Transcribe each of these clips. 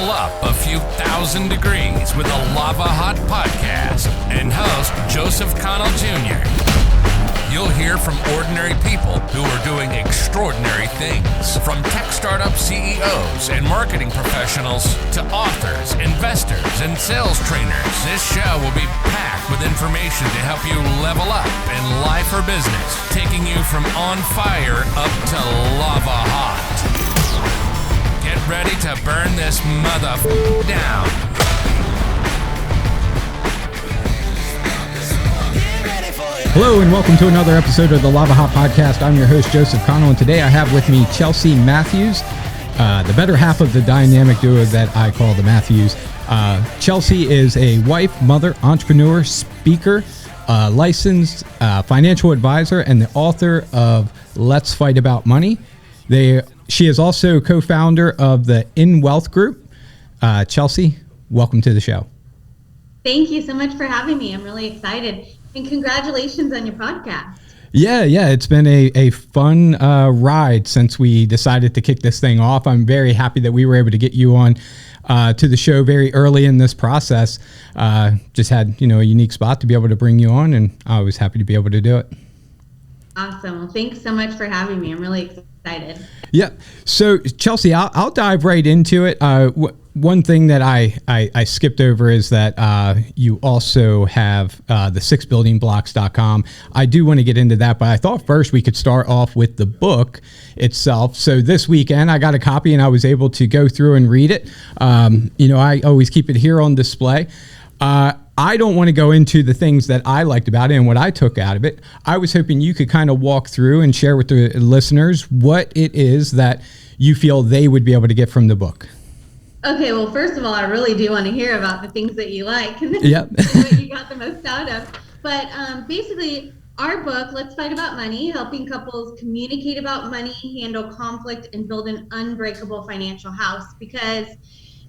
level up a few thousand degrees with a Lava Hot podcast and host Joseph Connell Jr. You'll hear from ordinary people who are doing extraordinary things, from tech startup CEOs and marketing professionals to authors, investors, and sales trainers. This show will be packed with information to help you level up in life or business, taking you from on fire up to lava hot. Get ready to burn this down. Hello and welcome to another episode of the Lava Hot Podcast. I'm your host, Joseph Connell, and today I have with me Chelsea Matthews, the better half of the dynamic duo that I call the Matthews. Chelsea is a wife, mother, entrepreneur, speaker, licensed financial advisor, and the author of Let's Fight About Money. She is also co-founder of the In Wealth Group. Chelsea, welcome to the show. Thank you so much for having me. I'm really excited. And congratulations on your podcast. Yeah. It's been a fun ride since we decided to kick this thing off. I'm very happy that we were able to get you on to the show very early in this process. Just had, a unique spot to be able to bring you on, and I was happy to be able to do it. Awesome. Well, thanks so much for having me. I'm really excited. Yeah. So, Chelsea, I'll dive right into it. One thing that I skipped over is that you also have the 6buildingblocks.com. I do want to get into that, but I thought first we could start off with the book itself. So this weekend I got a copy and I was able to go through and read it. I always keep it here on display. I don't want to go into the things that I liked about it and what I took out of it. I was hoping you could kind of walk through and share with the listeners what it is that you feel they would be able to get from the book. Okay, well, first of all, I really do want to hear about the things that you like and yep. what you got the most out of. But basically, our book, Let's Fight About Money, helping couples communicate about money, handle conflict, and build an unbreakable financial house. Because,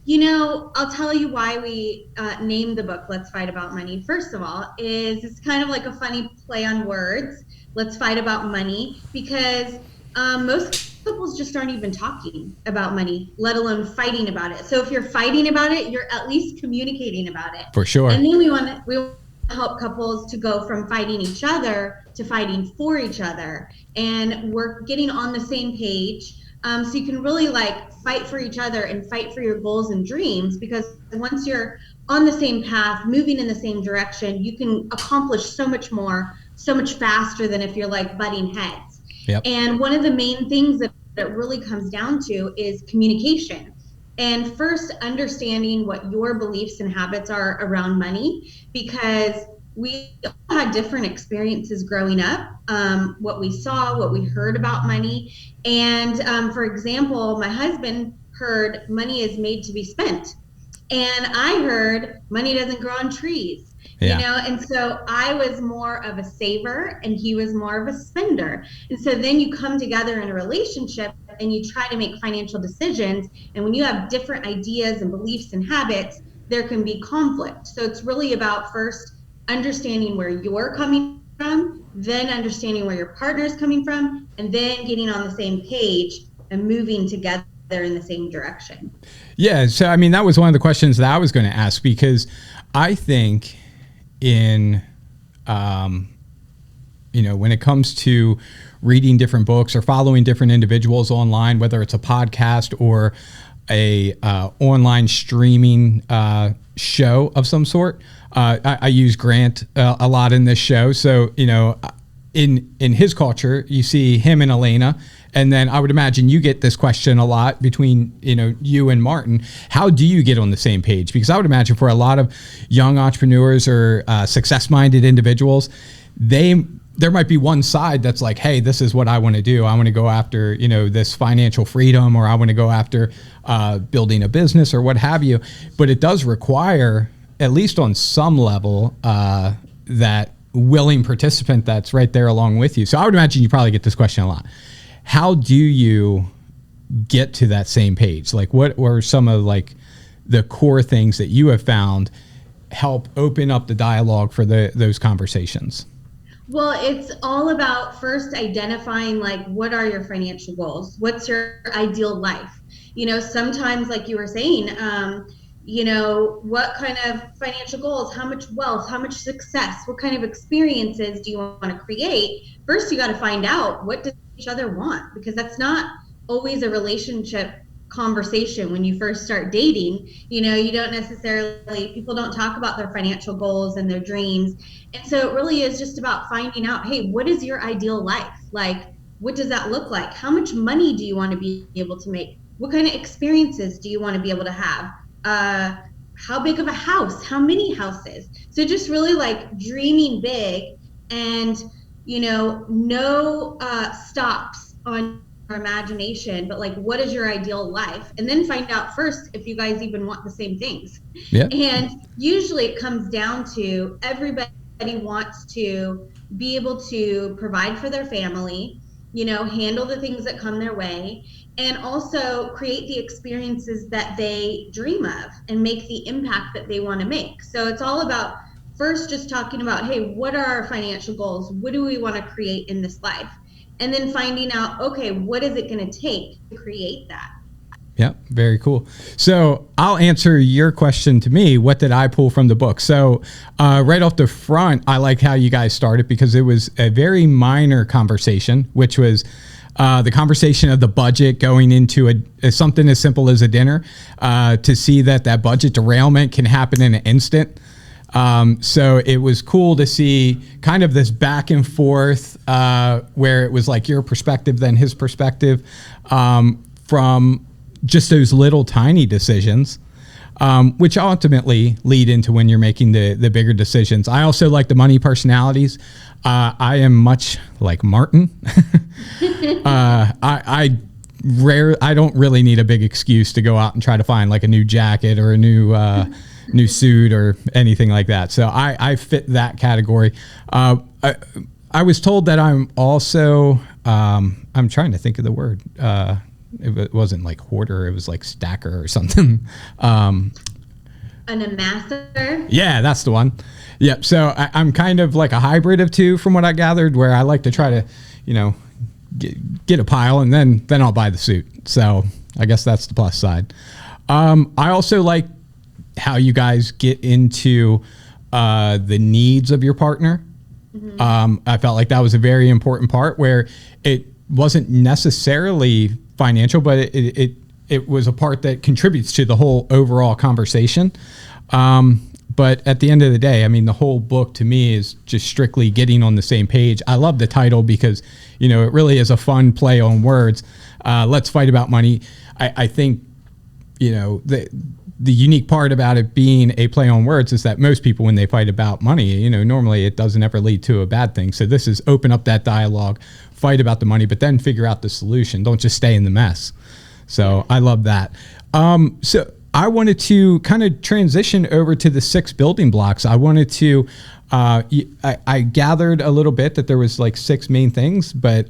I'll tell you why we named the book Let's Fight About Money. First of all, is it's kind of like a funny play on words. Let's fight about money, because most couples just aren't even talking about money, let alone fighting about it. So if you're fighting about it, you're at least communicating about it. For sure. And then we want to help couples to go from fighting each other to fighting for each other. And we're getting on the same page. So you can really fight for each other and fight for your goals and dreams, because once you're on the same path, moving in the same direction, you can accomplish so much more, so much faster than if you're butting heads. Yep. And one of the main things that it really comes down to is communication. And first, understanding what your beliefs and habits are around money, because we all had different experiences growing up, what we saw, what we heard about money. And for example, my husband heard money is made to be spent. And I heard money doesn't grow on trees. Yeah. And so I was more of a saver and he was more of a spender. And so then you come together in a relationship and you try to make financial decisions. And when you have different ideas and beliefs and habits, there can be conflict. So it's really about first understanding where you're coming from, then understanding where your partner is coming from, and then getting on the same page and moving together in the same direction. Yeah. So, that was one of the questions that I was going to ask, because I think in, when it comes to reading different books or following different individuals online, whether it's a podcast or a online streaming show of some sort, I use Grant a lot in this show. So, in his culture, you see him and Elena. And then I would imagine you get this question a lot between, you and Martin. How do you get on the same page? Because I would imagine for a lot of young entrepreneurs or success-minded individuals, there might be one side that's like, hey, this is what I want to do. I want to go after, this financial freedom, or I want to go after building a business or what have you. But it does require, at least on some level, that willing participant that's right there along with you. So I would imagine you probably get this question a lot. How do you get to that same page? What were some of the core things that you have found help open up the dialogue for those conversations? Well, it's all about first identifying like what are your financial goals? What's your ideal life? Sometimes like you were saying, what kind of financial goals, how much wealth, how much success, what kind of experiences do you want to create? First, you got to find out what does each other want, because that's not always a relationship conversation when you first start dating. You don't necessarily, people don't talk about their financial goals and their dreams. And so it really is just about finding out, hey, what is your ideal life? Like, what does that look like? How much money do you want to be able to make? What kind of experiences do you want to be able to have? How big of a house? How many houses? So just really like dreaming big, and no stops on your imagination, but like, what is your ideal life? And then find out first if you guys even want the same things. Yeah. And usually it comes down to everybody wants to be able to provide for their family, handle the things that come their way, and also create the experiences that they dream of and make the impact that they want to make. So it's all about first just talking about, hey, what are our financial goals? What do we want to create in this life? And then finding out, okay, what is it going to take to create that? Yeah, very cool. So I'll answer your question to me. What did I pull from the book? So right off the front, I like how you guys started, because it was a very minor conversation, which was the conversation of the budget going into something as simple as a dinner, to see that budget derailment can happen in an instant. So it was cool to see kind of this back and forth, where it was like your perspective, then his perspective, from just those little tiny decisions, which ultimately lead into when you're making the bigger decisions. I also like the money personalities. I am much like Martin. I don't really need a big excuse to go out and try to find like a new jacket or a new suit or anything like that. So I fit that category. I was told that I'm also, I'm trying to think of the word. It wasn't like hoarder, it was like stacker or something. An amasser? Yeah, that's the one. Yep. So I'm kind of like a hybrid of two, from what I gathered, where I like to try to, get a pile, and then I'll buy the suit. So I guess that's the plus side. I also like how you guys get into the needs of your partner. Mm-hmm. I felt like that was a very important part, where it wasn't necessarily financial, but it was a part that contributes to the whole overall conversation. But at the end of the day, I mean, the whole book to me is just strictly getting on the same page. I love the title because, it really is a fun play on words. Let's fight about money. I think, the unique part about it being a play on words is that most people, when they fight about money, normally it doesn't ever lead to a bad thing. So this is open up that dialogue, fight about the money, but then figure out the solution. Don't just stay in the mess. So I love that. So I wanted to kind of transition over to the 6 building blocks. I wanted to, I gathered a little bit that there was like 6 main things, but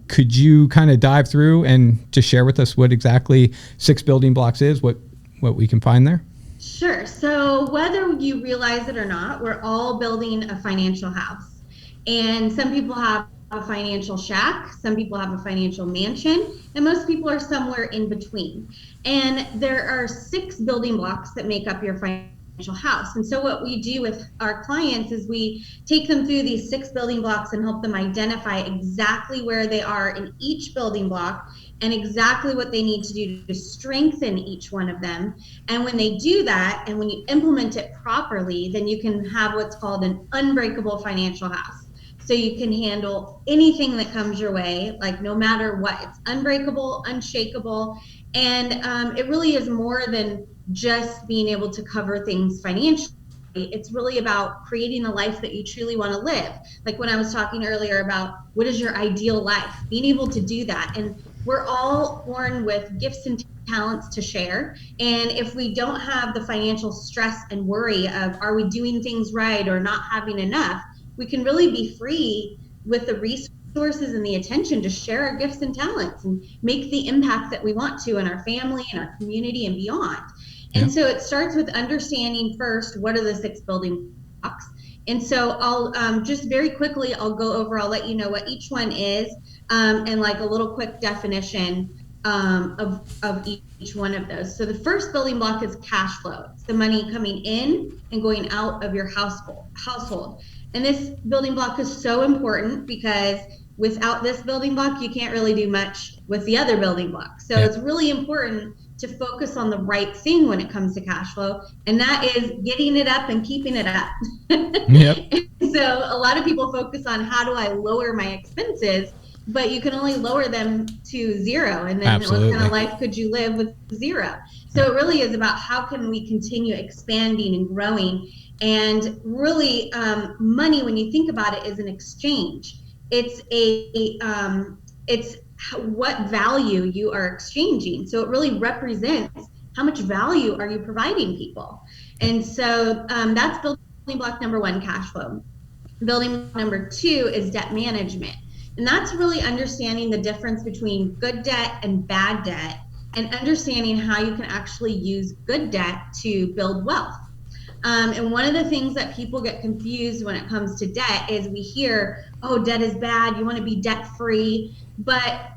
could you kind of dive through and just share with us what exactly 6 building blocks is, what we can find there? Sure. So whether you realize it or not, we're all building a financial house. And some people have a financial shack, some people have a financial mansion, and most people are somewhere in between. And there are 6 building blocks that make up your financial house. And so what we do with our clients is we take them through these 6 building blocks and help them identify exactly where they are in each building block and exactly what they need to do to strengthen each one of them. And when they do that, and when you implement it properly, then you can have what's called an unbreakable financial house. So you can handle anything that comes your way, like no matter what. It's unbreakable, unshakable, and it really is more than just being able to cover things financially. It's really about creating the life that you truly want to live. Like when I was talking earlier about what is your ideal life, being able to do that. And we're all born with gifts and talents to share. And if we don't have the financial stress and worry of are we doing things right or not having enough, we can really be free with the resources and the attention to share our gifts and talents and make the impact that we want to in our family and our community and beyond. And so it starts with understanding first, what are the 6 building blocks? And so I'll just very quickly, I'll let you know what each one is, and like a little quick definition of each one of those. So the first building block is cash flow. It's the money coming in and going out of your household. And this building block is so important because without this building block, you can't really do much with the other building blocks. So it's really important to focus on the right thing when it comes to cash flow, and that is getting it up and keeping it up. Yep. So a lot of people focus on how do I lower my expenses, but you can only lower them to zero, and then Absolutely. what kind of life could you live with zero? So it really is about how can we continue expanding and growing, and really money, when you think about it, is an exchange. It's what value you are exchanging. So it really represents how much value are you providing people. And so that's building block number one, cash flow. Building block number two is debt management. And that's really understanding the difference between good debt and bad debt, and understanding how you can actually use good debt to build wealth. And one of the things that people get confused when it comes to debt is we hear, oh, debt is bad, you want to be debt free. But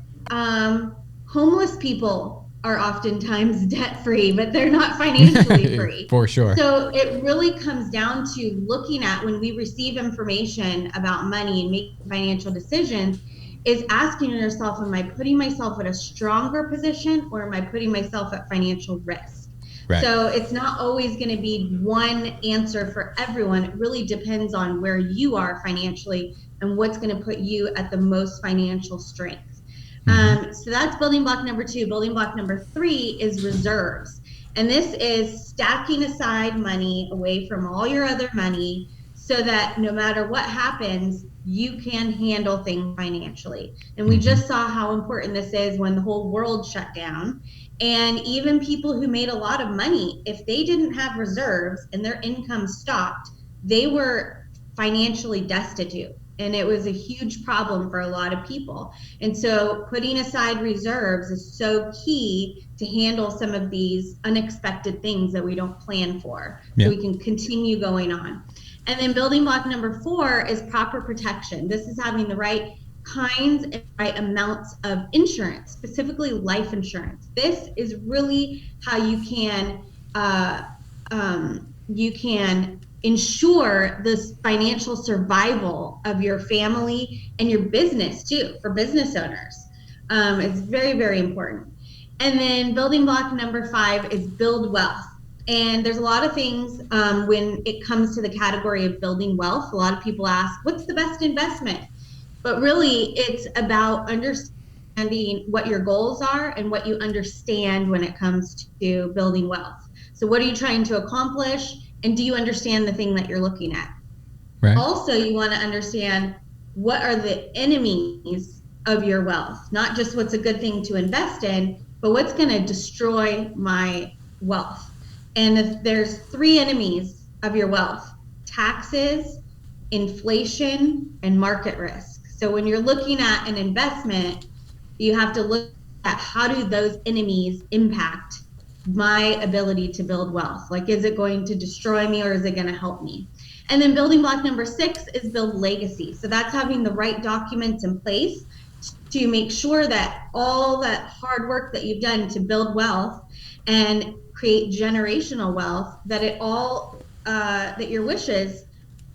homeless people are oftentimes debt free, but they're not financially free. For sure. So it really comes down to looking at, when we receive information about money and making financial decisions, is asking yourself, am I putting myself at a stronger position, or am I putting myself at financial risk? Right. So it's not always going to be one answer for everyone. It really depends on where you are financially and what's going to put you at the most financial strength. So that's building block number two. Building block number three is reserves. And this is stacking aside money away from all your other money so that no matter what happens, you can handle things financially. And we just saw how important this is when the whole world shut down. And even people who made a lot of money, if they didn't have reserves and their income stopped, they were financially destitute. And it was a huge problem for a lot of people. And so putting aside reserves is so key to handle some of these unexpected things that we don't plan for. So we can continue going on. And then building block number four is proper protection. This is having the right kinds and right amounts of insurance, specifically life insurance. This is really how you can ensure the financial survival of your family and your business too, for business owners. It's very, very important. And then building block number five is build wealth. And there's a lot of things when it comes to the category of building wealth. A lot of people ask, what's the best investment? But really, it's about understanding what your goals are and what you understand when it comes to building wealth. So what are you trying to accomplish? And do you understand the thing that you're looking at? Right. Also, you want to understand what are the enemies of your wealth, not just what's a good thing to invest in, but what's going to destroy my wealth. And if there's three enemies of your wealth: taxes, inflation, and market risk. So when you're looking at an investment, you have to look at how do those enemies impact my ability to build wealth? Like, is it going to destroy me or is it going to help me? And then building block number six is build legacy. So that's having the right documents in place to make sure that all that hard work that you've done to build wealth and create generational wealth, that it all, that your wishes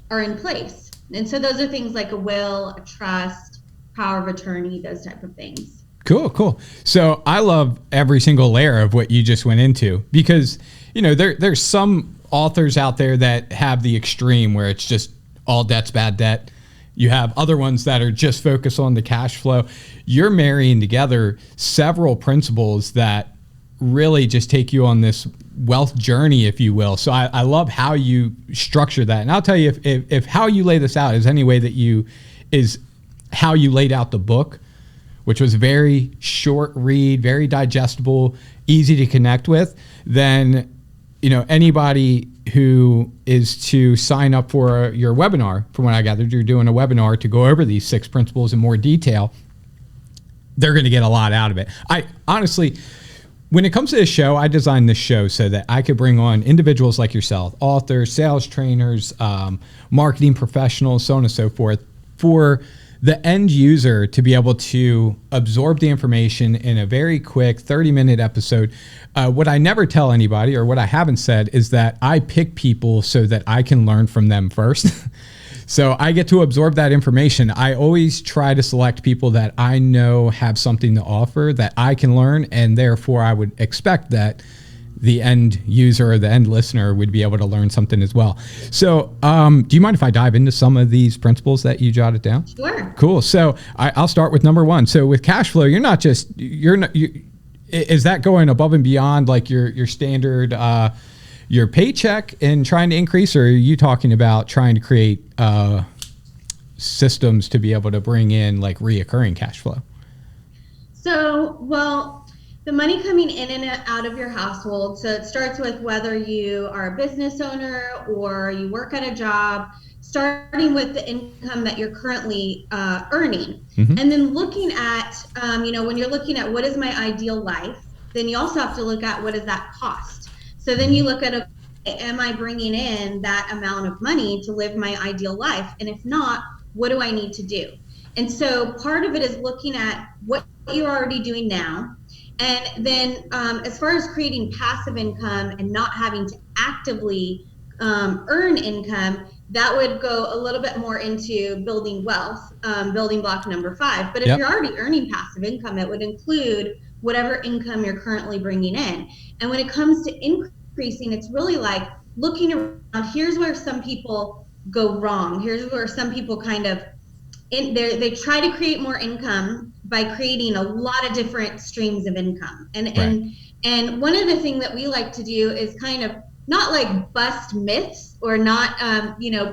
are in place. And so those are things like a will, a trust, power of attorney, those type of things. Cool. So I love every single layer of what you just went into, because, you know, there's some authors out there that have the extreme where it's just all debt's bad debt. You have other ones that are just focused on the cash flow. You're marrying together several principles that really just take you on this wealth journey, if you will. So I love how you structure that. And I'll tell you, if how you lay this out is any way that is how you laid out the book, which was very short read, very digestible, easy to connect with, then, you know, anybody who is to sign up for your webinar, from what I gathered, you're doing a webinar to go over these 6 principles in more detail, they're going to get a lot out of it. I honestly, when it comes to this show, I designed this show so that I could bring on individuals like yourself, authors, sales trainers, marketing professionals, so on and so forth, for the end user to be able to absorb the information in a very quick 30-minute episode. What I never tell anybody, or what I haven't said, is that I pick people so that I can learn from them first. So I get to absorb that information. I always try to select people that I know have something to offer that I can learn, and therefore I would expect that the end user or the end listener would be able to learn something as well. So do you mind if I dive into some of these principles that you jotted down? Sure. Cool. So I'll start with number one. So with cash flow, is that going above and beyond like your standard your paycheck and trying to increase, or are you talking about trying to create systems to be able to bring in like reoccurring cash flow? So, well, the money coming in and out of your household, so it starts with whether you are a business owner or you work at a job, starting with the income that you're currently earning. Mm-hmm. And then looking at, when you're looking at what is my ideal life, then you also have to look at what does that cost. So then you look at, am I bringing in that amount of money to live my ideal life? And if not, what do I need to do? And so part of it is looking at what you're already doing now. And then as far as creating passive income and not having to actively earn income, that would go a little bit more into building wealth, building block number 5. But if you're already earning passive income, it would include whatever income you're currently bringing in. And when it comes to increasing, it's really like looking around. Here's where some people go wrong. Here's where some people kind of, they try to create more income by creating a lot of different streams of income. And one of the things that we like to do is kind of not like bust myths or not,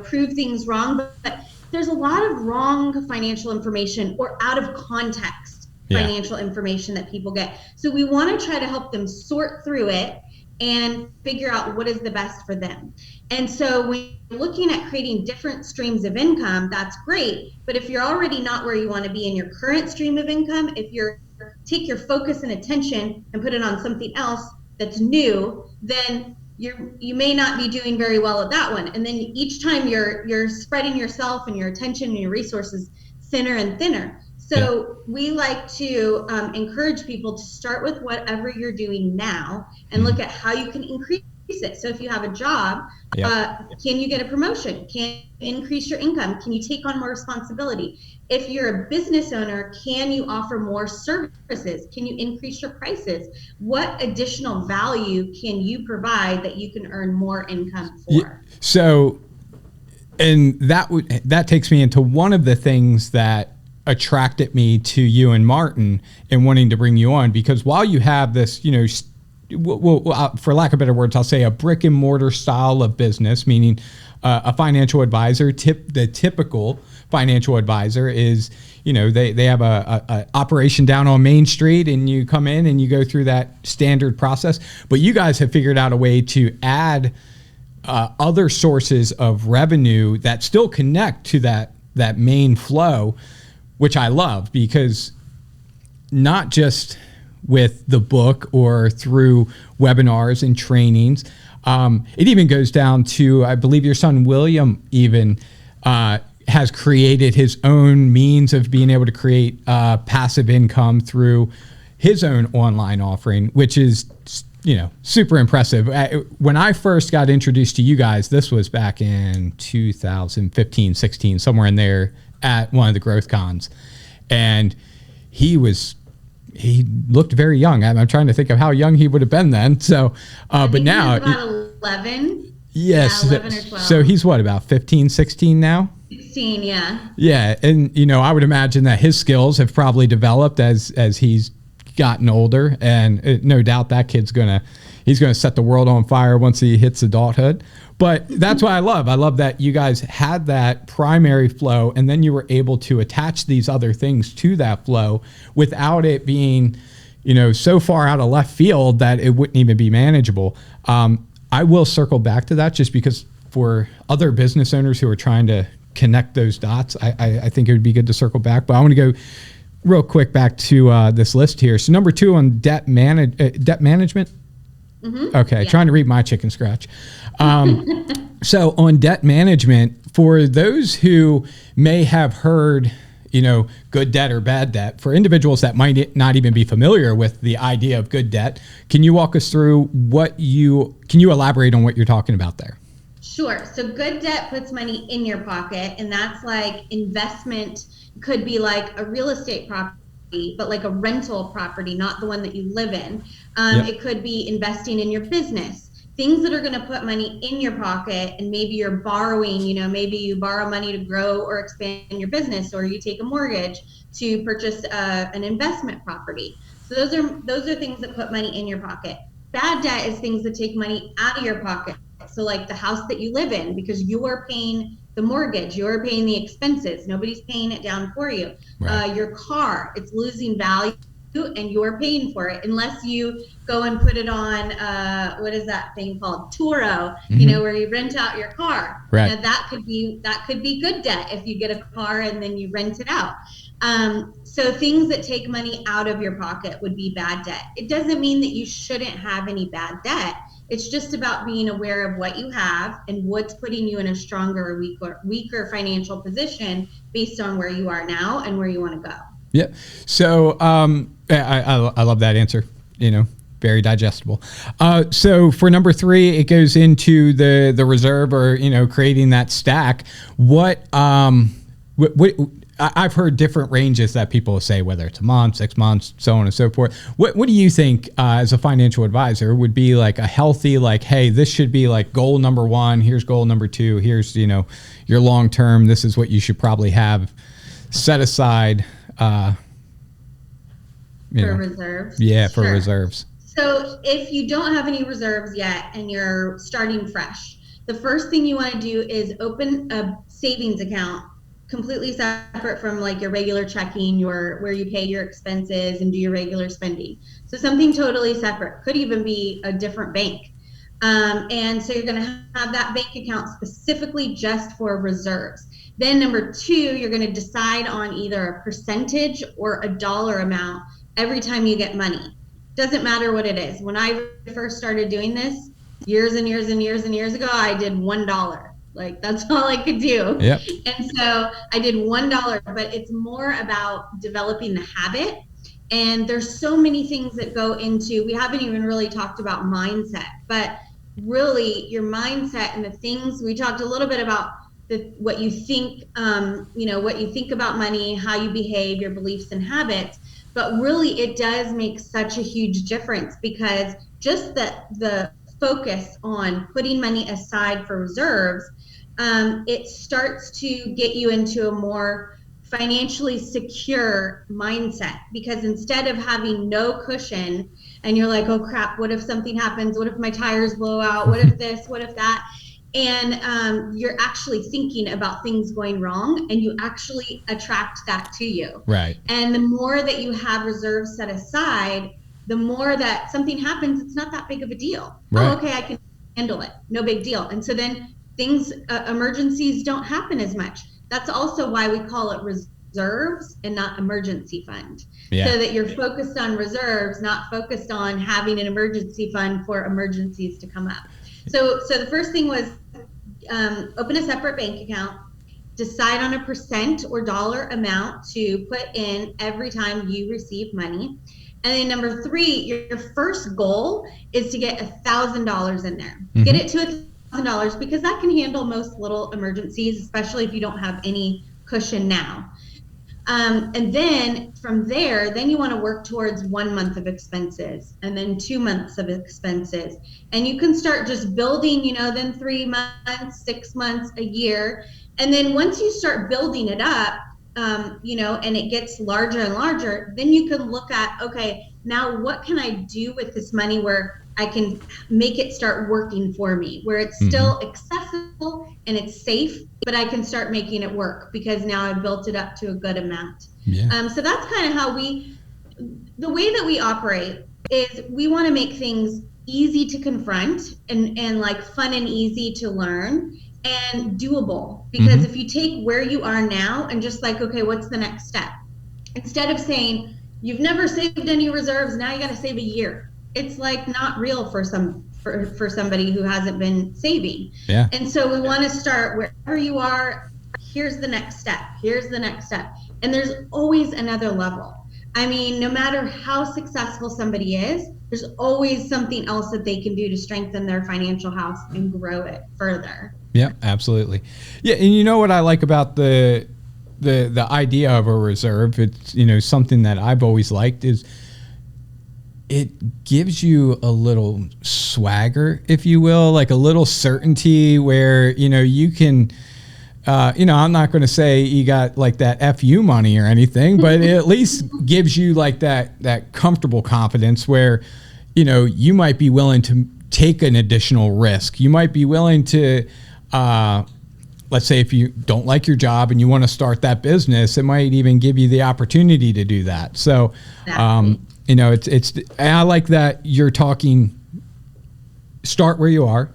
prove things wrong, but there's a lot of wrong financial information or out of context financial information that people get. So we want to try to help them sort through it and figure out what is the best for them. And so when you're looking at creating different streams of income, that's great. But if you're already not where you want to be in your current stream of income, if you're take your focus and attention and put it on something else that's new, then you may not be doing very well at that one. And then each time you're spreading yourself and your attention and your resources thinner and thinner. So we like to encourage people to start with whatever you're doing now and look at how you can increase it. So if you have a job, can you get a promotion? Can you increase your income? Can you take on more responsibility? If you're a business owner, can you offer more services? Can you increase your prices? What additional value can you provide that you can earn more income for? So, and that takes me into one of the things that attracted me to you and Martin and wanting to bring you on, because while you have this, for lack of better words, I'll say a brick and mortar style of business, meaning a financial advisor, the typical financial advisor is, they have a operation down on Main Street and you come in and you go through that standard process. But you guys have figured out a way to add other sources of revenue that still connect to that main flow, which I love, because not just with the book or through webinars and trainings, it even goes down to, I believe your son William even has created his own means of being able to create passive income through his own online offering, which is super impressive. When I first got introduced to you guys, this was back in 2015, 16, somewhere in there, at one of the growth cons, and he looked very young. I'm trying to think of how young he would have been then. So, but now he was about 11. Yes. Yeah, 11 or 12. So he's what, about 15, 16 now? 16, yeah. Yeah, and I would imagine that his skills have probably developed as he's gotten older, and no doubt that kid's he's gonna set the world on fire once he hits adulthood. But that's what I love. I love that you guys had that primary flow, and then you were able to attach these other things to that flow without it being, so far out of left field that it wouldn't even be manageable. I will circle back to that just because for other business owners who are trying to connect those dots, I think it would be good to circle back. But I want to go real quick back to this list here. So number 2 on debt management. Mm-hmm. Okay, trying to read my chicken scratch. So on debt management, for those who may have heard, good debt or bad debt, for individuals that might not even be familiar with the idea of good debt, can you walk us through can you elaborate on what you're talking about there? Sure. So good debt puts money in your pocket, and that's like investment, could be like a real estate property, but like a rental property, not the one that you live in. It could be investing in your business, things that are going to put money in your pocket, and maybe you're borrowing, maybe you borrow money to grow or expand your business, or you take a mortgage to purchase an investment property. So those are things that put money in your pocket. Bad debt is things that take money out of your pocket. So like the house that you live in, because you're paying the mortgage, you're paying the expenses, nobody's paying it down for you. Right. Your car, it's losing value and you're paying for it, unless you go and put it on, what is that thing called? Turo, where you rent out your car. Right. Now that could be good debt if you get a car and then you rent it out. So things that take money out of your pocket would be bad debt. It doesn't mean that you shouldn't have any bad debt. It's just about being aware of what you have and what's putting you in a stronger or weaker financial position based on where you are now and where you want to go. Yeah. So I love that answer. Very digestible. So for number 3, it goes into the reserve, or creating that stack. What I've heard different ranges that people say, whether it's a month, 6 months, so on and so forth. What do you think, as a financial advisor, would be like a healthy, like, hey, this should be like goal number 1. Here's goal number 2. Here's, your long term. This is what you should probably have set aside. For reserves. Yeah, for reserves. So if you don't have any reserves yet and you're starting fresh, the first thing you want to do is open a savings account, completely separate from like your regular checking, where you pay your expenses and do your regular spending. So something totally separate, could even be a different bank. And so you're going to have that bank account specifically just for reserves. Then number 2, you're going to decide on either a percentage or a dollar amount every time you get money. Doesn't matter what it is. When I first started doing this years and years and years and years ago, I did $1. Like that's all I could do. Yep. And so I did $1, but it's more about developing the habit. And there's so many things that go into, we haven't even really talked about mindset, but really your mindset and the things we talked a little bit about, what you think, what you think about money, how you behave, your beliefs and habits. But really it does make such a huge difference, because just the focus on putting money aside for reserves, it starts to get you into a more financially secure mindset, because instead of having no cushion and you're like, oh crap, what if something happens? What if my tires blow out? What if this, what if that? And you're actually thinking about things going wrong, and you actually attract that to you. Right. And the more that you have reserves set aside, the more that something happens, it's not that big of a deal. Right. Oh, okay, I can handle it. No big deal. And so then things, emergencies don't happen as much. That's also why we call it reserves and not emergency fund. Yeah. So that you're focused on reserves, not focused on having an emergency fund for emergencies to come up. So the first thing was open a separate bank account, decide on a percent or dollar amount to put in every time you receive money. And then number 3, your first goal is to get $1,000 in there. Mm-hmm. Get it to $1,000, because that can handle most little emergencies, especially if you don't have any cushion now. And then from there, then you want to work towards 1 month of expenses, and then 2 months of expenses. And you can start just building, then 3 months, 6 months, a year. And then once you start building it up, and it gets larger and larger, then you can look at, okay, now what can I do with this money where I can make it start working for me, where it's still accessible and it's safe, but I can start making it work because now I've built it up to a good amount. Yeah. So that's kind of how the way that we operate is we want to make things easy to confront and like fun and easy to learn and doable. Because if you take where you are now and just like, okay, what's the next step? Instead of saying, you've never saved any reserves, now you got to save a year. It's like not real for somebody who hasn't been saving. Yeah. And so we want to start wherever you are. Here's the next step. Here's the next step. And there's always another level. I mean, no matter how successful somebody is, there's always something else that they can do to strengthen their financial house and grow it further. Yeah, absolutely. Yeah, and you know what I like about the idea of a reserve, it's, you know, something that I've always liked is it gives you a little swagger, if you will, like a little certainty where, you know, you can, you know, I'm not going to say you got like that FU money or anything, but it at least gives you like that comfortable confidence where, you know, you might be willing to take an additional risk. You might be willing to, let's say if you don't like your job and you want to start that business, it might even give you the opportunity to do that. So, you know, I like that you're talking, start where you are,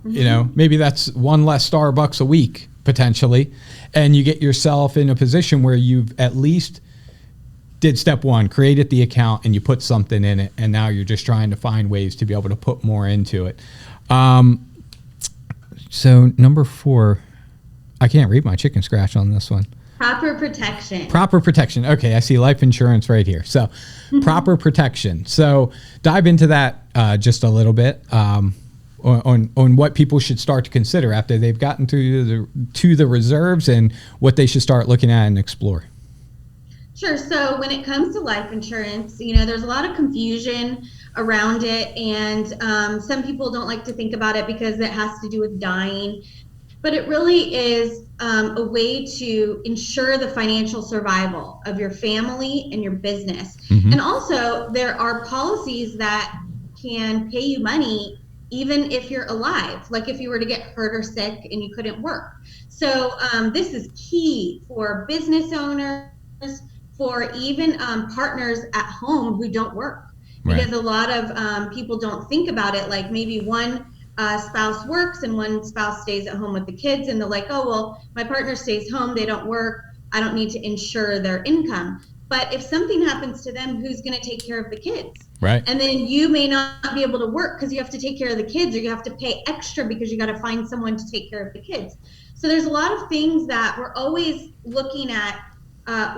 you know, maybe that's one less Starbucks a week potentially, and you get yourself in a position where you've at least did step one, created the account, and you put something in it, and now you're just trying to find ways to be able to put more into it. So number 4, I can't read my chicken scratch on this one. Proper protection. Proper protection. Okay, I see life insurance right here. So proper protection. So dive into that just a little bit on what people should start to consider after they've gotten to the reserves and what they should start looking at and explore. Sure. So when it comes to life insurance, you know, there's a lot of confusion around it, and some people don't like to think about it because it has to do with dying. But it really is a way to ensure the financial survival of your family and your business. And also, there are policies that can pay you money even if you're alive, like if you were to get hurt or sick and you couldn't work. So this is key for business owners, for even partners at home who don't work. Because a lot of people don't think about it, like maybe one spouse works and one spouse stays at home with the kids, and they're like, oh, well, my partner stays home, they don't work, I don't need to insure their income. But if something happens to them, who's going to take care of the kids? Right. And then you may not be able to work because you have to take care of the kids, or you have to pay extra because you got to find someone to take care of the kids. So there's a lot of things that we're always looking at.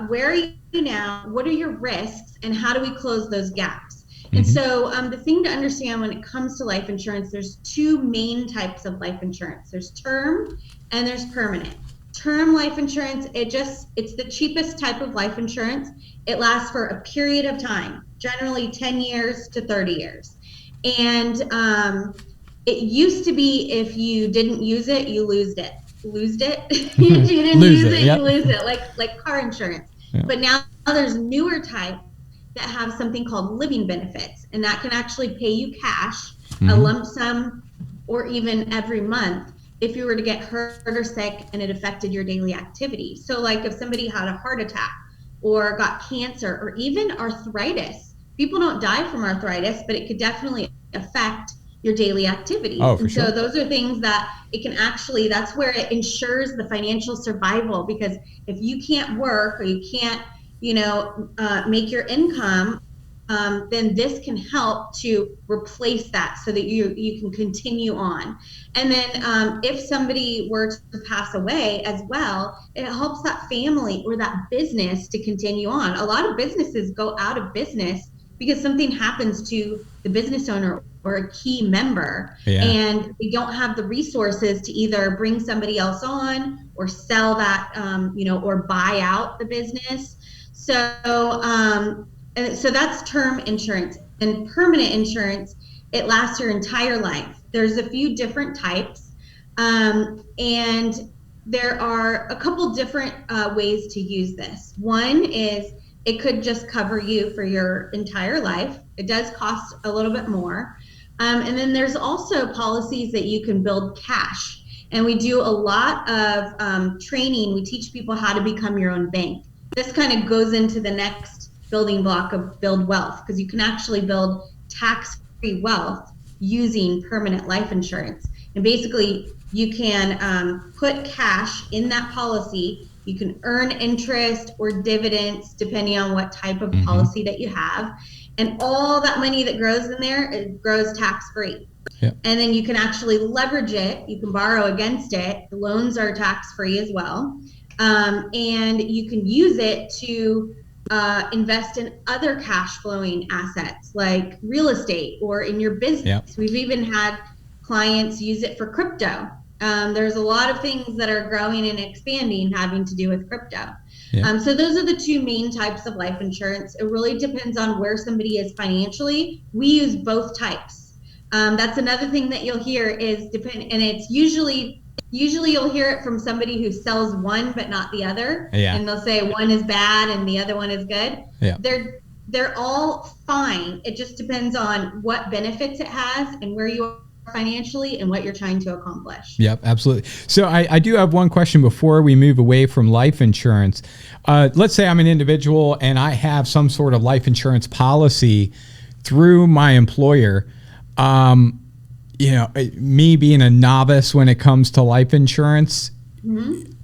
Where are you now? What are your risks? And how do we close those gaps? And so the thing to understand when it comes to life insurance, there's 2 main types of life insurance. There's term and there's permanent. Term life insurance, it's the cheapest type of life insurance. It lasts for a period of time, generally 10 years to 30 years. And it used to be if you didn't use it, you lost it. If you didn't use it, you lose it, like car insurance. Yep. But now there's newer types that have something called living benefits, and that can actually pay you cash, a lump sum, or even every month if you were to get hurt or sick and it affected your daily activity. So like if somebody had a heart attack or got cancer or even arthritis, people don't die from arthritis, but it could definitely affect your daily activities. Oh, for sure. So those are things that it can actually, that's where it ensures the financial survival, because if you can't work or you can't, you know, make your income, then this can help to replace that so that you can continue on. And then if somebody were to pass away as well, it helps that family or that business to continue on. A lot of businesses go out of business because something happens to the business owner or a key member, and they don't have the resources to either bring somebody else on or sell that, you know, or buy out the business. So that's term insurance. And permanent insurance, it lasts your entire life. There's a few different types, and there are a couple different ways to use this. One is it could just cover you for your entire life. It does cost a little bit more. And then there's also policies that you can build cash. And we do a lot of training. We teach people how to become your own bank. This kind of goes into the next building block of build wealth, because you can actually build tax-free wealth using permanent life insurance. And basically, you can put cash in that policy You can earn interest or dividends depending on what type of policy that you have. And all that money that grows in there, it grows tax-free. Yep. And then you can actually leverage it. You can borrow against it. The loans are tax-free as well. And you can use it to invest in other cash flowing assets like real estate or in your business. Yep. We've even had clients use it for crypto. There's a lot of things that are growing and expanding having to do with crypto. Yeah. So those are the two main types of life insurance. It really depends on where somebody is financially. We use both types. That's another thing that you'll hear is and it's usually you'll hear it from somebody who sells one but not the other. Yeah. And they'll say one is bad and the other one is good. Yeah. They're all fine. It just depends on what benefits it has and where you are financially and what you're trying to accomplish. Yep, absolutely. So I do have one question before we move away from life insurance. Let's say I'm an individual and I have some sort of life insurance policy through my employer. Me being a novice when it comes to life insurance,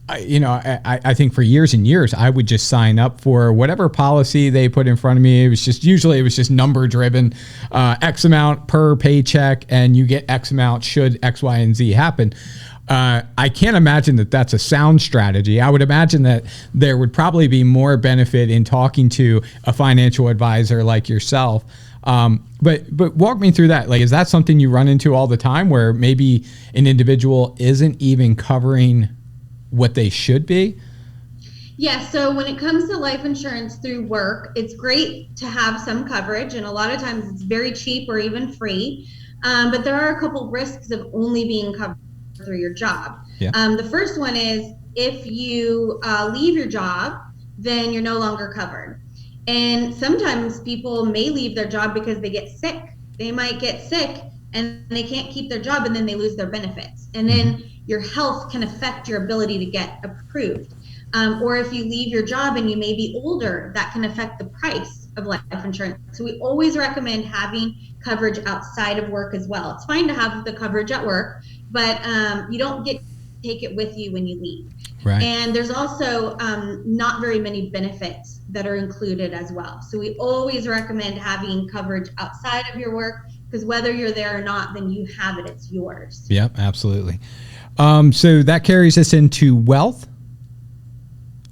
I think for years and years, I would just sign up for whatever policy they put in front of me. It was just number driven, X amount per paycheck, and you get X amount should X, Y, and Z happen. I can't imagine that that's a sound strategy. I would imagine that there would probably be more benefit in talking to a financial advisor like yourself. But walk me through that. Like, is that something you run into all the time where maybe an individual isn't even covering what they should be? Yeah, so when it comes to life insurance through work, it's great to have some coverage, and a lot of times it's very cheap or even free. But there are a couple risks of only being covered through your job. Yeah. The first one is if you leave your job, then you're no longer covered. And sometimes people may leave their job because they get sick. They might get sick and they can't keep their job, and then they lose their benefits. And then your health can affect your ability to get approved. Or if you leave your job and you may be older, that can affect the price of life insurance. So we always recommend having coverage outside of work as well. It's fine to have the coverage at work, but you don't get to take it with you when you leave. Right. And there's also not very many benefits that are included as well. So we always recommend having coverage outside of your work, because whether you're there or not, then you have it, it's yours. Yep, absolutely. So that carries us into wealth.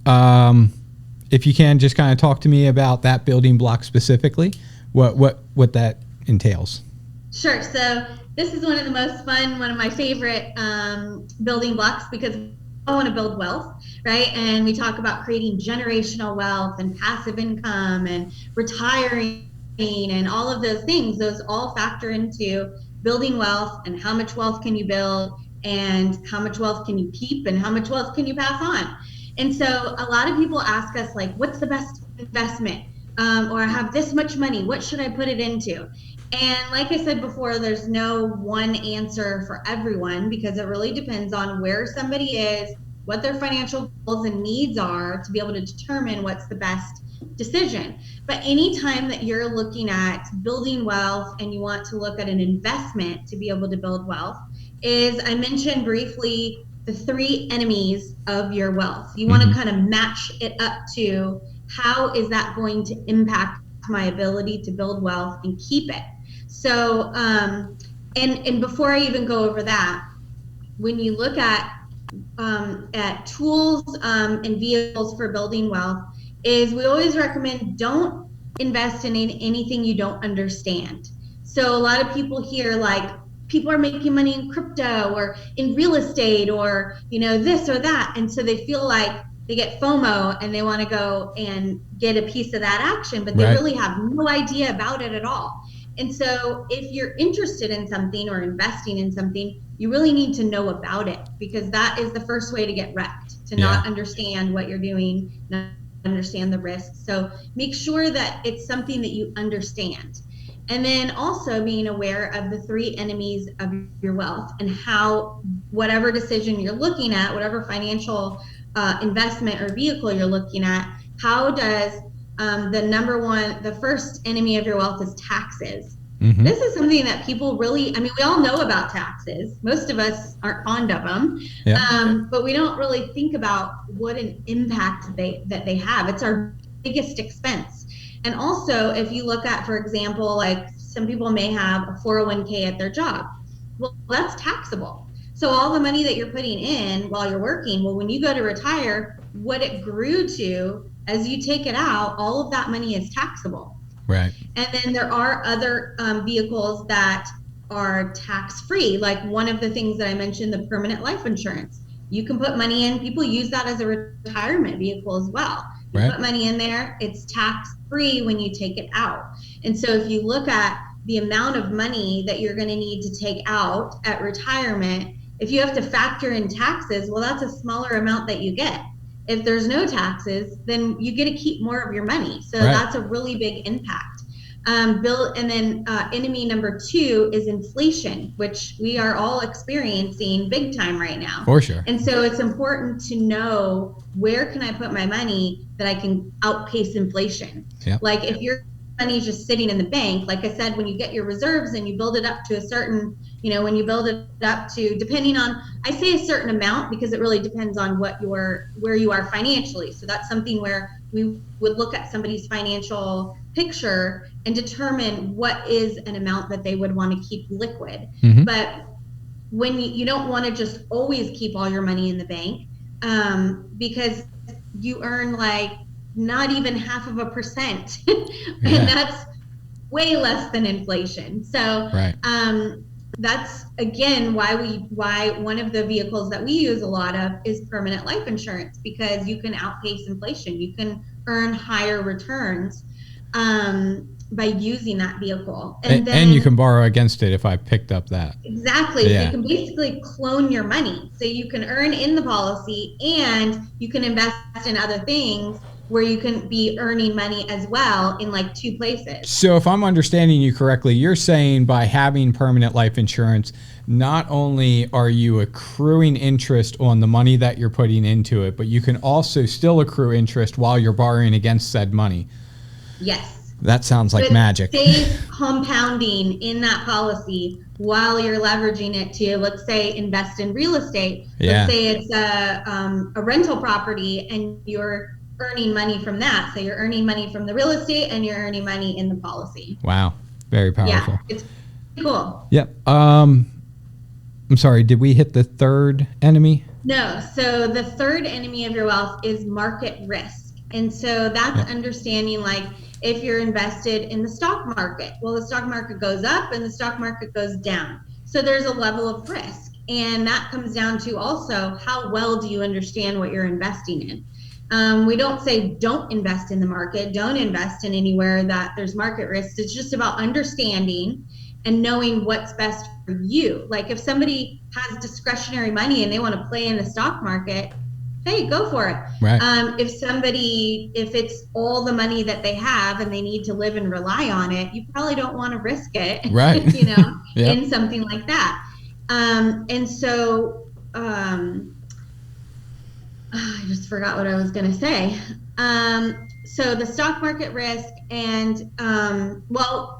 If you can just kind of talk to me about that building block specifically, what that entails. Sure. So this is one of the most fun, one of my favorite building blocks, because I want to build wealth, right? And we talk about creating generational wealth and passive income and retiring and all of those things. Those all factor into building wealth, and how much wealth can you build, and how much wealth can you keep, and how much wealth can you pass on. And so a lot of people ask us, like, what's the best investment? Or I have this much money, what should I put it into? And like I said before, there's no one answer for everyone, because it really depends on where somebody is, what their financial goals and needs are, to be able to determine what's the best decision. But anytime that you're looking at building wealth and you want to look at an investment to be able to build wealth, is I mentioned briefly the three enemies of your wealth. You want to kind of match it up to, how is that going to impact my ability to build wealth and keep it? So, and before I even go over that, when you look at tools and vehicles for building wealth, is we always recommend don't invest in anything you don't understand. So a lot of people hear, like, people are making money in crypto or in real estate or, this or that. And so they feel like they get FOMO and they want to go and get a piece of that action, but they really have no idea about it at all. And so if you're interested in something or investing in something, you really need to know about it, because that is the first way to get wrecked, to not understand what you're doing, not understand the risks. So make sure that it's something that you understand. And then also being aware of the three enemies of your wealth, and how whatever decision you're looking at, whatever financial investment or vehicle you're looking at, how does the first enemy of your wealth is taxes. Mm-hmm. This is something that people really, I mean, we all know about taxes. Most of us aren't fond of them, but we don't really think about what an impact that they have. It's our biggest expense. And also, if you look at, for example, like some people may have a 401k at their job. Well, that's taxable. So all the money that you're putting in while you're working, well, when you go to retire, what it grew to, as you take it out, all of that money is taxable. Right. And then there are other vehicles that are tax-free. Like one of the things that I mentioned, the permanent life insurance. You can put money in. People use that as a retirement vehicle as well. You put money in there. It's tax-free when you take it out. And so if you look at the amount of money that you're going to need to take out at retirement, if you have to factor in taxes, well, that's a smaller amount that you get. If there's no taxes, then you get to keep more of your money. So that's a really big impact. Enemy number 2 is inflation, which we are all experiencing big time right now. For sure. And so it's important to know, where can I put my money that I can outpace inflation? Yep. Like if your money is just sitting in the bank, like I said, when you get your reserves and you build it up to a certain, when you build it up to, depending on, I say a certain amount because it really depends on where you are financially. So that's something where we would look at somebody's financial picture and determine what is an amount that they would want to keep liquid. Mm-hmm. But when you don't want to just always keep all your money in the bank, because you earn like not even 0.5%, and that's way less than inflation. So that's again why one of the vehicles that we use a lot of is permanent life insurance, because you can outpace inflation. You can earn higher returns by using that vehicle. And you can borrow against it if I picked up that. Exactly. So you can basically clone your money. So you can earn in the policy and you can invest in other things where you can be earning money as well in like 2 places. So if I'm understanding you correctly, you're saying by having permanent life insurance, not only are you accruing interest on the money that you're putting into it, but you can also still accrue interest while you're borrowing against said money. Yes. That sounds like magic. Stays compounding in that policy while you're leveraging it to, let's say, invest in real estate. Yeah. Let's say it's a rental property and you're earning money from that. So you're earning money from the real estate and you're earning money in the policy. Wow. Very powerful. Yeah, it's cool. Yep. I'm sorry, did we hit the third enemy? No. So the third enemy of your wealth is market risk. And so that's understanding, like, if you're invested in the stock market, well, the stock market goes up and the stock market goes down. So there's a level of risk. And that comes down to also, how well do you understand what you're investing in? We don't say don't invest in the market, don't invest in anywhere that there's market risk. It's just about understanding and knowing what's best for you. Like if somebody has discretionary money and they want to play in the stock market, hey, go for it. Right. If it's all the money that they have and they need to live and rely on it, you probably don't want to risk it, right? In something like that. I just forgot what I was going to say. So the stock market risk and,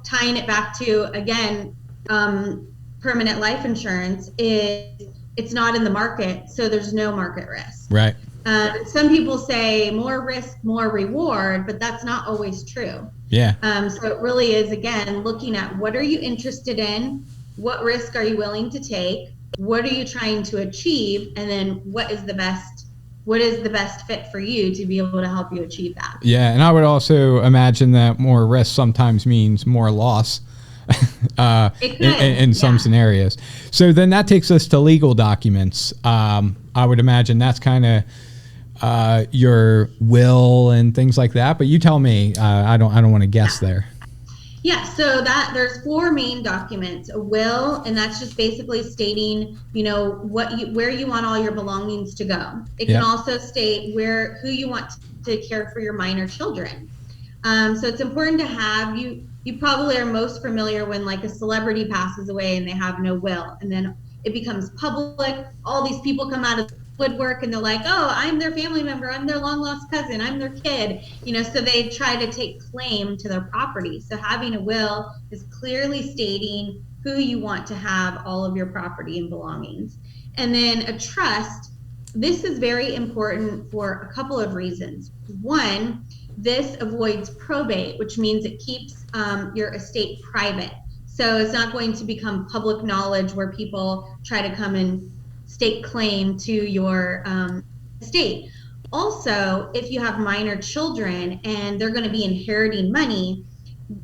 tying it back to, again, permanent life insurance is it's not in the market, so there's no market risk. Right. Some people say more risk, more reward, but that's not always true. Yeah. So it really is, again, looking at what are you interested in, what risk are you willing to take, what are you trying to achieve, and then what is the best fit for you to be able to help you achieve that. Yeah, and I would also imagine that more risk sometimes means more loss. In some scenarios. So then that takes us to legal documents. I would imagine that's kind of your will and things like that. But you tell me. I don't want to guess there. Yeah. So there's 4 main documents: a will, and that's just basically stating, where you want all your belongings to go. It can also state who you want to care for your minor children. So it's important to have you probably are most familiar when like a celebrity passes away and they have no will, and then it becomes public. All these people come out of the woodwork, and they're like, oh, I'm their family member, I'm their long lost cousin, I'm their kid, so they try to take claim to their property. So having a will is clearly stating who you want to have all of your property and belongings. And then a trust, this is very important for a couple of reasons. One, this avoids probate, which means it keeps your estate private. So it's not going to become public knowledge where people try to come and stake claim to your estate. Also, if you have minor children and they're going to be inheriting money,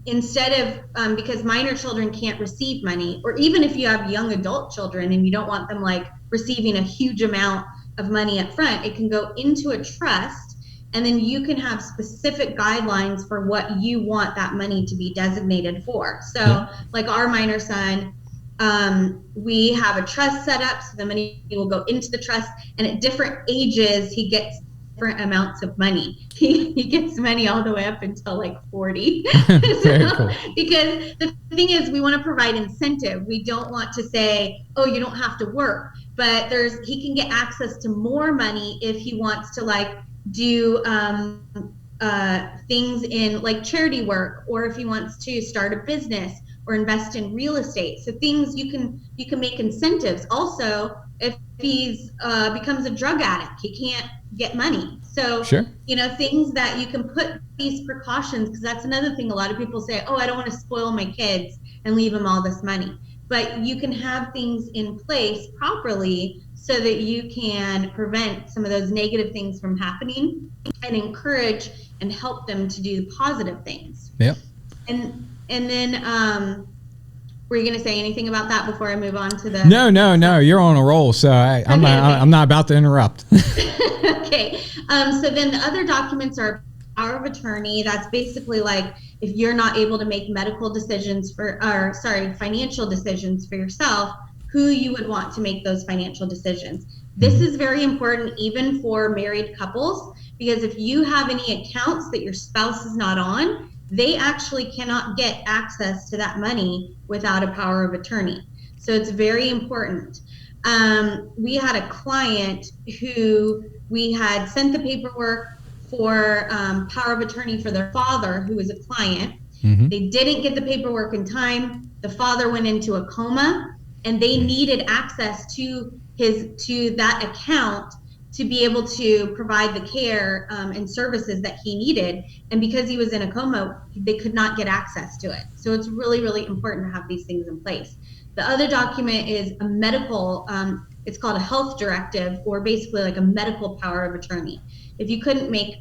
instead of because minor children can't receive money, or even if you have young adult children and you don't want them like receiving a huge amount of money up front, it can go into a trust, and then you can have specific guidelines for what you want that money to be designated for. So like our minor son, we have a trust set up, so the money will go into the trust, and at different ages he gets different amounts of money. He gets money all the way up until like 40. Very cool. Because the thing is, we want to provide incentive. We don't want to say, oh, you don't have to work, but he can get access to more money if he wants to like do things in like charity work, or if he wants to start a business or invest in real estate. So things you can make incentives. Also, if he's becomes a drug addict, he can't get money. So things that you can put these precautions, because that's another thing. A lot of people say, oh, I don't want to spoil my kids and leave them all this money. But you can have things in place properly so that you can prevent some of those negative things from happening and encourage and help them to do positive things. Yep. And then were you going to say anything about that before I move on to the... No, you're on a roll, so I'm not about to interrupt. Okay. So then the other documents are power of attorney. That's basically like if you're not able to make financial decisions for yourself, who you would want to make those financial decisions. This is very important even for married couples, because if you have any accounts that your spouse is not on, they actually cannot get access to that money without a power of attorney. So it's very important. We had a client who we had sent the paperwork for power of attorney for their father, who was a client. They didn't get the paperwork in time. The father went into a coma, and they needed access to that account to be able to provide the care and services that he needed. And because he was in a coma, they could not get access to it. So it's really, really important to have these things in place. The other document is a medical, it's called a health directive, or basically like a medical power of attorney. If you couldn't make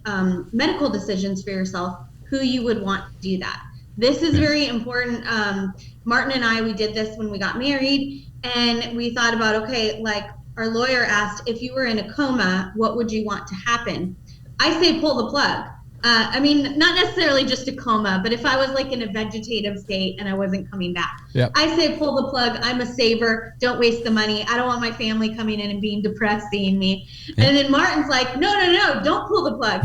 medical decisions for yourself, who you would want to do that. This is very important. Martin and I, we did this when we got married, and we thought about, okay, like our lawyer asked, if you were in a coma, what would you want to happen? I say pull the plug. I mean, not necessarily just a coma, but if I was like in a vegetative state and I wasn't coming back, I say pull the plug. I'm a saver. Don't waste the money. I don't want my family coming in and being depressed seeing me. And then Martin's like, no, don't pull the plug.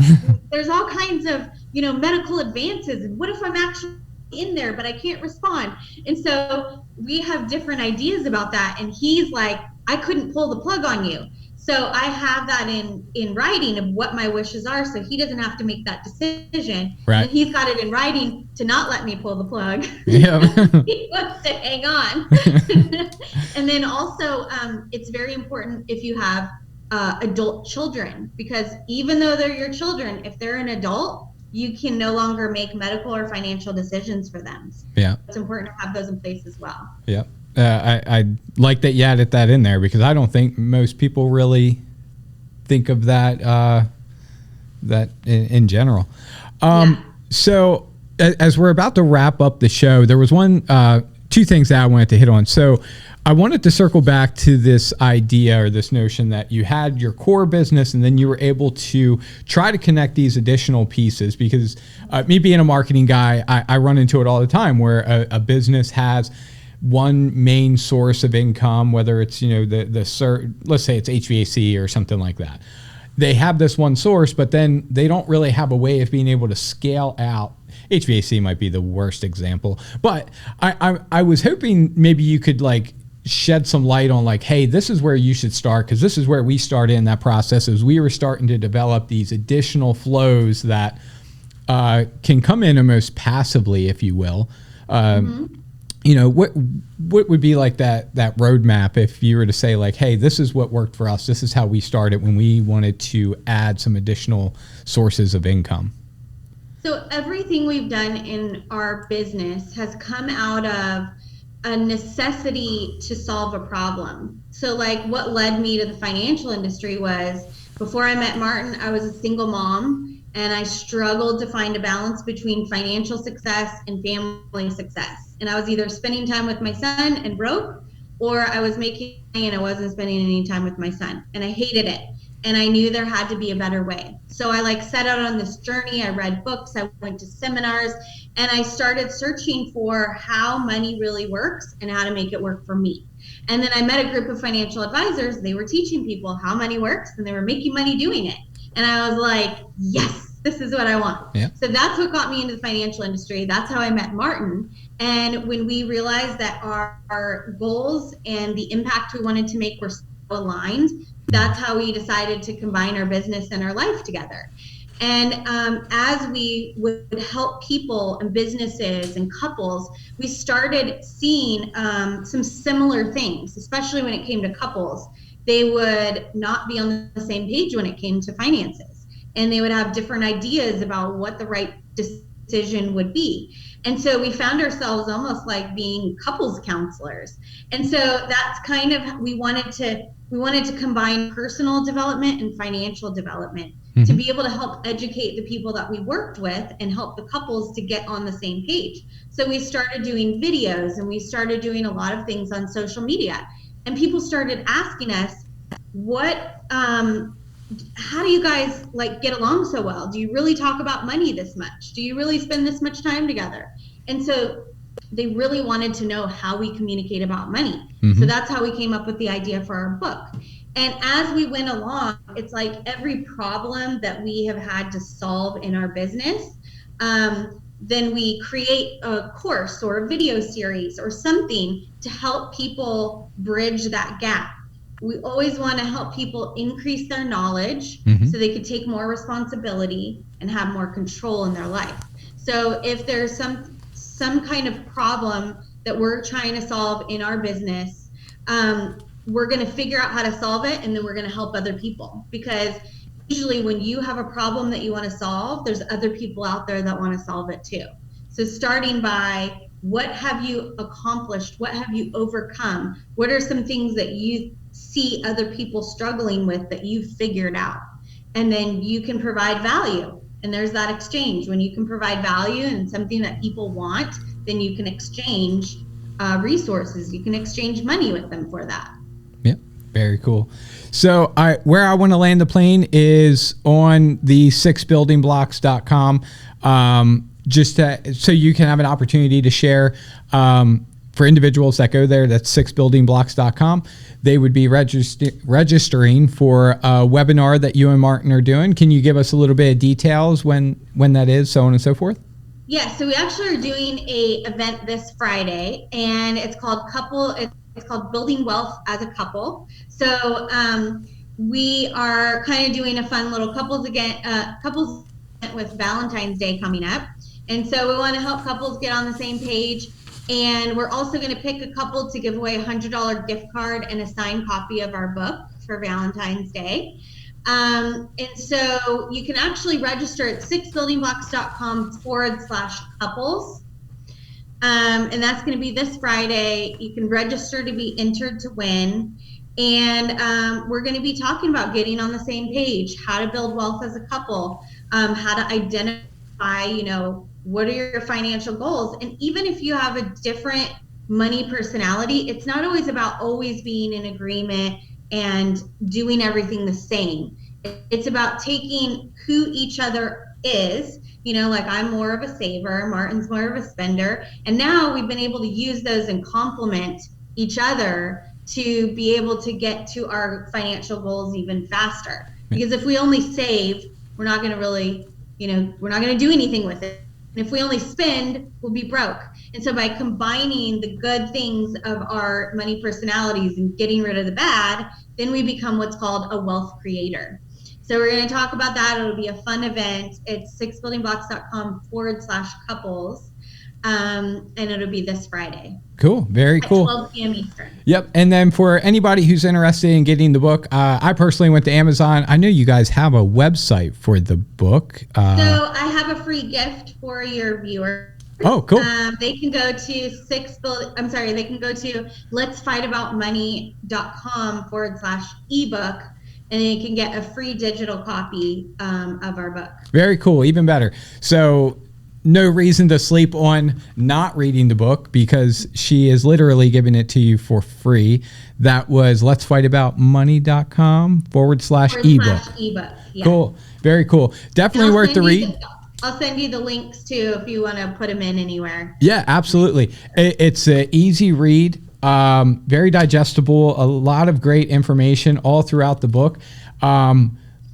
There's all kinds of, medical advances. And what if I'm actually in there, but I can't respond? And so we have different ideas about that. And he's like, I couldn't pull the plug on you. So I have that in writing of what my wishes are, so he doesn't have to make that decision. Right. And he's got it in writing to not let me pull the plug. Yeah. He wants to hang on. And then also, it's very important if you have adult children, because even though they're your children, if they're an adult, you can no longer make medical or financial decisions for them. Yeah. It's important to have those in place as well. Yeah. I like that you added that in there, because I don't think most people really think of that in general. So as we're about to wrap up the show, there was two things that I wanted to hit on. So I wanted to circle back to this idea or this notion that you had your core business and then you were able to try to connect these additional pieces, because me being a marketing guy, I run into it all the time where a business has one main source of income, whether it's, let's say it's HVAC or something like that. They have this one source, but then they don't really have a way of being able to scale out. HVAC might be the worst example, but I was hoping maybe you could like shed some light on like, hey, this is where you should start, because this is where we started in that process as we were starting to develop these additional flows that can come in almost passively, if you will. You know, what would be like that roadmap if you were to say like, hey, this is what worked for us. This is how we started when we wanted to add some additional sources of income. So everything we've done in our business has come out of a necessity to solve a problem. So like what led me to the financial industry was, before I met Martin, I was a single mom and I struggled to find a balance between financial success and family success. And I was either spending time with my son and broke, or I was making money and I wasn't spending any time with my son. And I hated it. And I knew there had to be a better way. So I like set out on this journey. I read books, I went to seminars, and I started searching for how money really works and how to make it work for me. And then I met a group of financial advisors. They were teaching people how money works and they were making money doing it. And I was like, yes, this is what I want. Yeah. So that's what got me into the financial industry. That's how I met Martin. And when we realized that our goals and the impact we wanted to make were so aligned, that's how we decided to combine our business and our life together. And as we would help people and businesses and couples, we started seeing some similar things, especially when it came to couples. They would not be on the same page when it came to finances, and they would have different ideas about what the right decision would be. And so we found ourselves almost like being couples counselors. And so that's kind of, we wanted to combine personal development and financial development to be able to help educate the people that we worked with and help the couples to get on the same page. So we started doing videos and we started doing a lot of things on social media. And people started asking us, how do you guys like get along so well? Do you really talk about money this much? Do you really spend this much time together? And so they really wanted to know how we communicate about money. So that's how we came up with the idea for our book. And as we went along, it's like every problem that we have had to solve in our business, then we create a course or a video series or something to help people bridge that gap. We always want to help people increase their knowledge so they could take more responsibility and have more control in their life. So if there's some kind of problem that we're trying to solve in our business, we're going to figure out how to solve it, and then we're going to help other people. Because usually when you have a problem that you want to solve, there's other people out there that want to solve it too. So starting by, what have you accomplished? What have you overcome? What are some things that you see other people struggling with that you've figured out? And then you can provide value. And there's that exchange. When you can provide value and something that people want, then you can exchange resources. You can exchange money with them for that. Yep. Very cool. So where I want to land the plane is on the 6buildingblocks.com, so you can have an opportunity to share for individuals that go there. That's 6buildingblocks.com. They would be registering for a webinar that you and Martin are doing. Can you give us a little bit of details when that is, so on and so forth? Yeah, so we actually are doing a event this Friday, and it's called Building Wealth as a Couple. So we are kind of doing a fun little couples event with Valentine's Day coming up. And so we want to help couples get on the same page. And we're also going to pick a couple to give away a $100 gift card and a signed copy of our book for Valentine's Day. And so you can actually register at 6buildingblocks.com/couples. And that's going to be this Friday. You can register to be entered to win. And we're going to be talking about getting on the same page, how to build wealth as a couple, how to identify, what are your financial goals? And even if you have a different money personality, it's not always about always being in agreement and doing everything the same. It's about taking who each other is, like I'm more of a saver, Martin's more of a spender. And now we've been able to use those and complement each other to be able to get to our financial goals even faster. Because if we only save, we're not going to really, we're not going to do anything with it. And if we only spend, we'll be broke. And so by combining the good things of our money personalities and getting rid of the bad, then we become what's called a wealth creator. So we're going to talk about that. It'll be a fun event. It's 6buildingblocks.com/couples. And it'll be this Friday. Cool. Very cool. 12 p.m. Eastern. Yep. And then for anybody who's interested in getting the book, I personally went to Amazon. I know you guys have a website for the book. So I have a free gift for your viewers. Oh, cool. They can go to they can go to letsfightaboutmoney.com/ebook, and they can get a free digital copy of our book. Very cool. Even better. So no reason to sleep on not reading the book, because she is literally giving it to you for free. That was letsfightaboutmoney.com/ebook. Yeah. Cool. Very cool. Definitely worth the read. I'll send you the links too if you want to put them in anywhere. Yeah, absolutely. It's an easy read, very digestible, a lot of great information all throughout the book.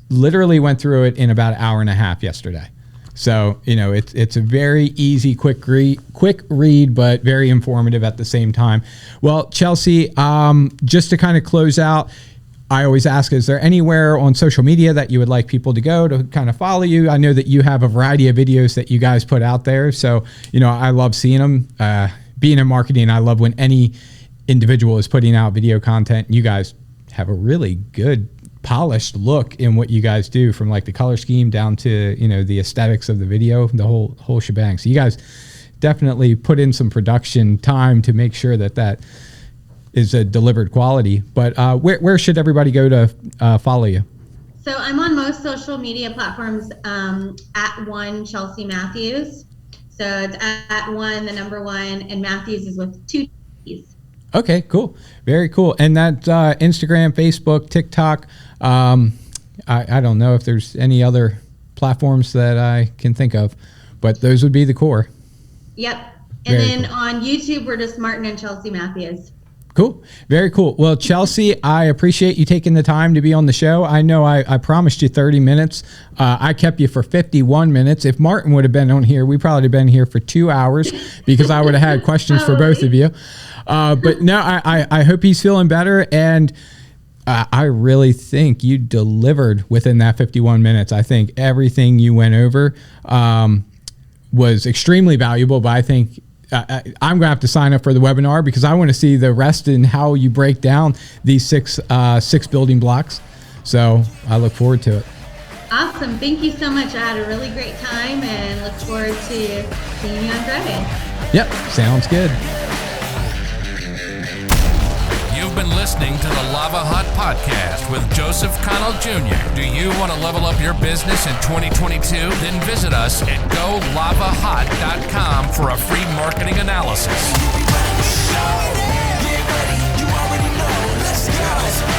Literally went through it in about an hour and a half yesterday. So, it's a very easy, quick read, but very informative at the same time. Well, Chelsea, just to kind of close out, I always ask, is there anywhere on social media that you would like people to go to kind of follow you? I know that you have a variety of videos that you guys put out there. So, I love seeing them. Being in marketing, I love when any individual is putting out video content. You guys have a really good polished look in what you guys do, from like the color scheme down to, the aesthetics of the video, the whole shebang. So you guys definitely put in some production time to make sure that is a delivered quality. But where should everybody go to follow you? So I'm on most social media platforms at one Chelsea Matthews. So it's at one, the number one, and Matthews is with 2 T's. Okay, cool. Very cool. And that's Instagram, Facebook, TikTok. I don't know if there's any other platforms that I can think of, but those would be the core. Yep. And Very then cool. on YouTube, we're just Martin and Chelsea Matthews. Cool. Very cool. Well, Chelsea, I appreciate you taking the time to be on the show. I know I promised you 30 minutes. I kept you for 51 minutes. If Martin would have been on here, we probably been here for 2 hours, because I would have had questions for both of you. But no, I hope he's feeling better. And I really think you delivered within that 51 minutes. I think everything you went over was extremely valuable, but I think I'm going to have to sign up for the webinar, because I want to see the rest in how you break down these six building blocks. So I look forward to it. Awesome. Thank you so much. I had a really great time and look forward to seeing you on Friday. Yep. Sounds good. You've been listening to the Lava Hot Podcast with Joseph Connell Jr. Do you want to level up your business in 2022? Then visit us at golavahot.com for a free marketing analysis. Get ready, you already know. Let's go.